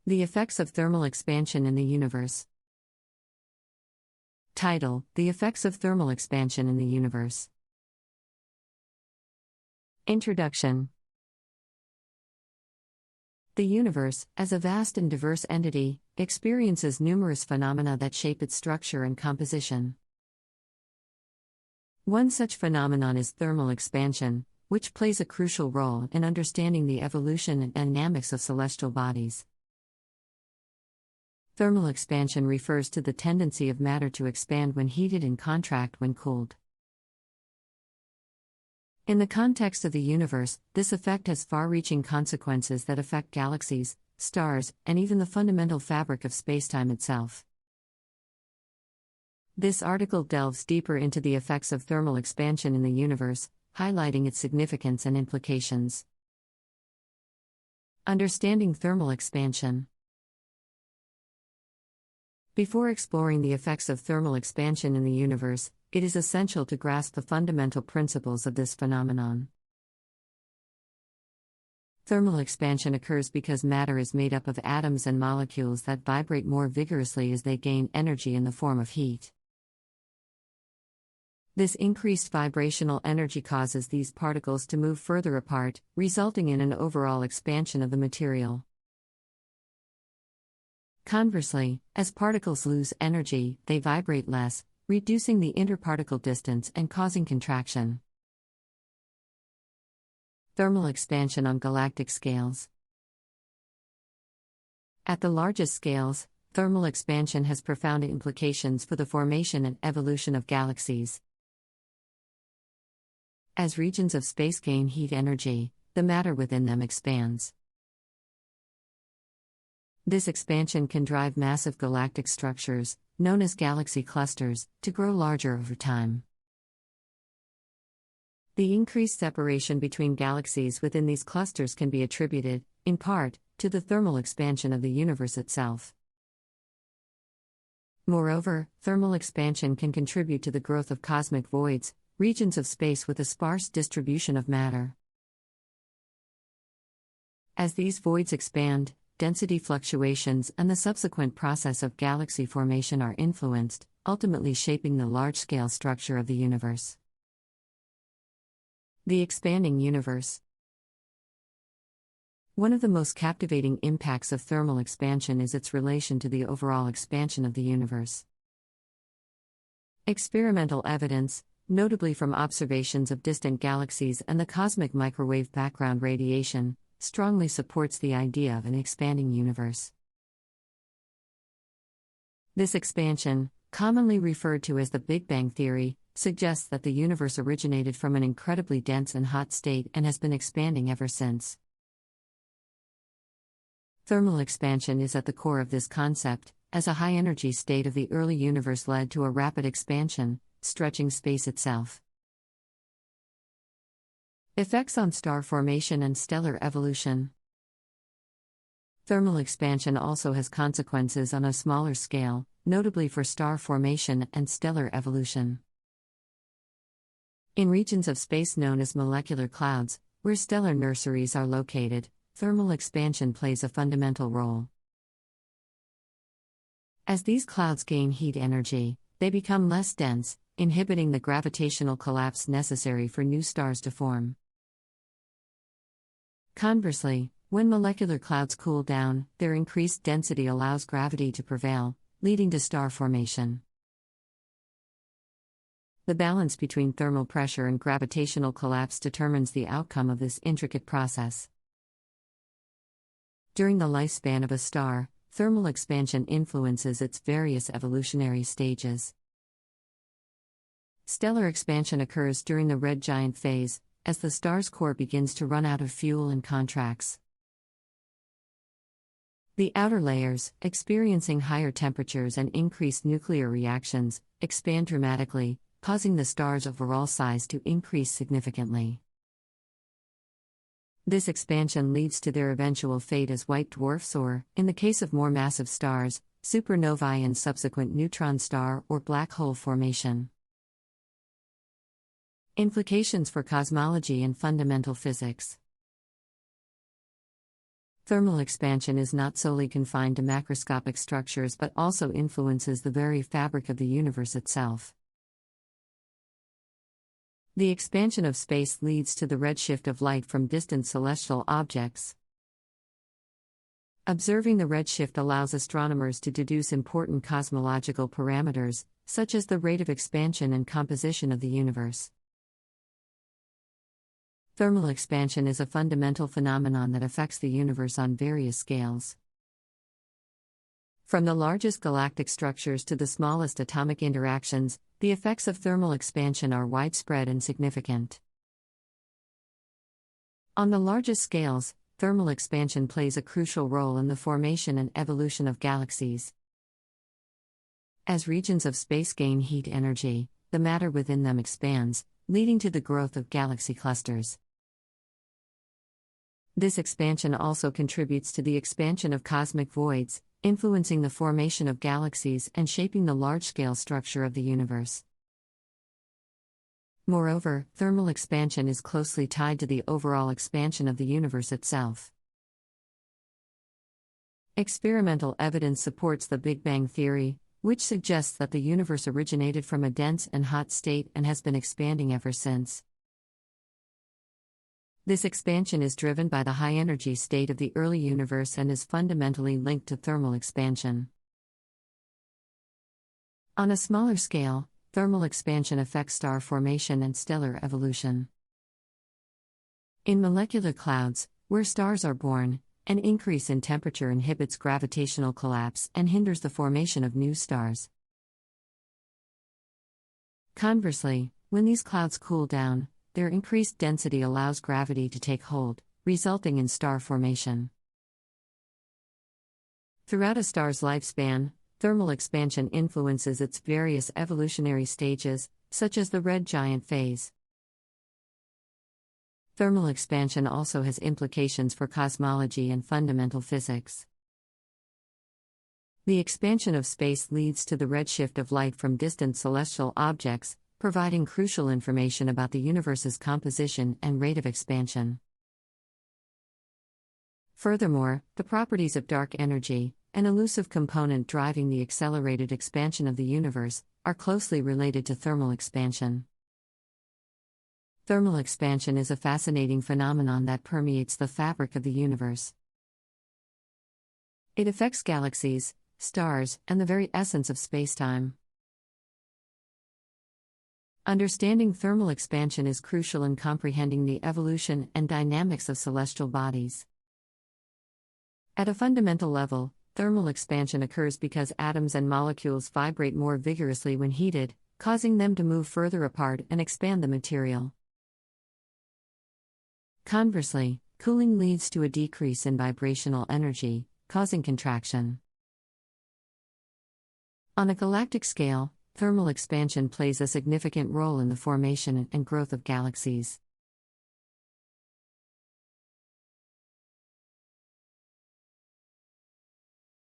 The effects of thermal expansion in the universe. Title: The effects of thermal expansion in the universe. Introduction. The universe, as a vast and diverse entity, experiences numerous phenomena that shape its structure and composition. One such phenomenon is thermal expansion, which plays a crucial role in understanding the evolution and dynamics of celestial bodies. Thermal expansion refers to the tendency of matter to expand when heated and contract when cooled. In the context of the universe, this effect has far-reaching consequences that affect galaxies, stars, and even the fundamental fabric of spacetime itself. This article delves deeper into the effects of thermal expansion in the universe, highlighting its significance and implications. Understanding thermal expansion. Before exploring the effects of thermal expansion in the universe, it is essential to grasp the fundamental principles of this phenomenon. Thermal expansion occurs because matter is made up of atoms and molecules that vibrate more vigorously as they gain energy in the form of heat. This increased vibrational energy causes these particles to move further apart, resulting in an overall expansion of the material. Conversely, as particles lose energy, they vibrate less, reducing the interparticle distance and causing contraction. Thermal expansion on galactic scales. At the largest scales, thermal expansion has profound implications for the formation and evolution of galaxies. As regions of space gain heat energy, the matter within them expands. This expansion can drive massive galactic structures, known as galaxy clusters, to grow larger over time. The increased separation between galaxies within these clusters can be attributed, in part, to the thermal expansion of the universe itself. Moreover, thermal expansion can contribute to the growth of cosmic voids, regions of space with a sparse distribution of matter. As these voids expand, density fluctuations and the subsequent process of galaxy formation are influenced, ultimately shaping the large-scale structure of the universe. The expanding universe. One of the most captivating impacts of thermal expansion is its relation to the overall expansion of the universe. Experimental evidence, notably from observations of distant galaxies and the cosmic microwave background radiation, strongly supports the idea of an expanding universe. This expansion, commonly referred to as the Big Bang theory, suggests that the universe originated from an incredibly dense and hot state and has been expanding ever since. Thermal expansion is at the core of this concept, as a high-energy state of the early universe led to a rapid expansion, stretching space itself. Effects on star formation and stellar evolution. Thermal expansion also has consequences on a smaller scale, notably for star formation and stellar evolution. In regions of space known as molecular clouds, where stellar nurseries are located, thermal expansion plays a fundamental role. As these clouds gain heat energy, they become less dense, inhibiting the gravitational collapse necessary for new stars to form. Conversely, when molecular clouds cool down, their increased density allows gravity to prevail, leading to star formation. The balance between thermal pressure and gravitational collapse determines the outcome of this intricate process. During the lifespan of a star, thermal expansion influences its various evolutionary stages. Stellar expansion occurs during the red giant phase, as the star's core begins to run out of fuel and contracts. The outer layers, experiencing higher temperatures and increased nuclear reactions, expand dramatically, causing the star's overall size to increase significantly. This expansion leads to their eventual fate as white dwarfs or, in the case of more massive stars, supernovae and subsequent neutron star or black hole formation. Implications for cosmology and fundamental physics. Thermal expansion is not solely confined to macroscopic structures but also influences the very fabric of the universe itself. The expansion of space leads to the redshift of light from distant celestial objects. Observing the redshift allows astronomers to deduce important cosmological parameters, such as the rate of expansion and composition of the universe. Thermal expansion is a fundamental phenomenon that affects the universe on various scales. From the largest galactic structures to the smallest atomic interactions, the effects of thermal expansion are widespread and significant. On the largest scales, thermal expansion plays a crucial role in the formation and evolution of galaxies. As regions of space gain heat energy, the matter within them expands, leading to the growth of galaxy clusters. This expansion also contributes to the expansion of cosmic voids, influencing the formation of galaxies and shaping the large-scale structure of the universe. Moreover, thermal expansion is closely tied to the overall expansion of the universe itself. Experimental evidence supports the Big Bang theory, which suggests that the universe originated from a dense and hot state and has been expanding ever since. This expansion is driven by the high-energy state of the early universe and is fundamentally linked to thermal expansion. On a smaller scale, thermal expansion affects star formation and stellar evolution. In molecular clouds, where stars are born, an increase in temperature inhibits gravitational collapse and hinders the formation of new stars. Conversely, when these clouds cool down, their increased density allows gravity to take hold, resulting in star formation. Throughout a star's lifespan, thermal expansion influences its various evolutionary stages, such as the red giant phase. Thermal expansion also has implications for cosmology and fundamental physics. The expansion of space leads to the redshift of light from distant celestial objects, providing crucial information about the universe's composition and rate of expansion. Furthermore, the properties of dark energy, an elusive component driving the accelerated expansion of the universe, are closely related to thermal expansion. Thermal expansion is a fascinating phenomenon that permeates the fabric of the universe. It affects galaxies, stars, and the very essence of spacetime. Understanding thermal expansion is crucial in comprehending the evolution and dynamics of celestial bodies. At a fundamental level, thermal expansion occurs because atoms and molecules vibrate more vigorously when heated, causing them to move further apart and expand the material. Conversely, cooling leads to a decrease in vibrational energy, causing contraction. On a galactic scale, thermal expansion plays a significant role in the formation and growth of galaxies.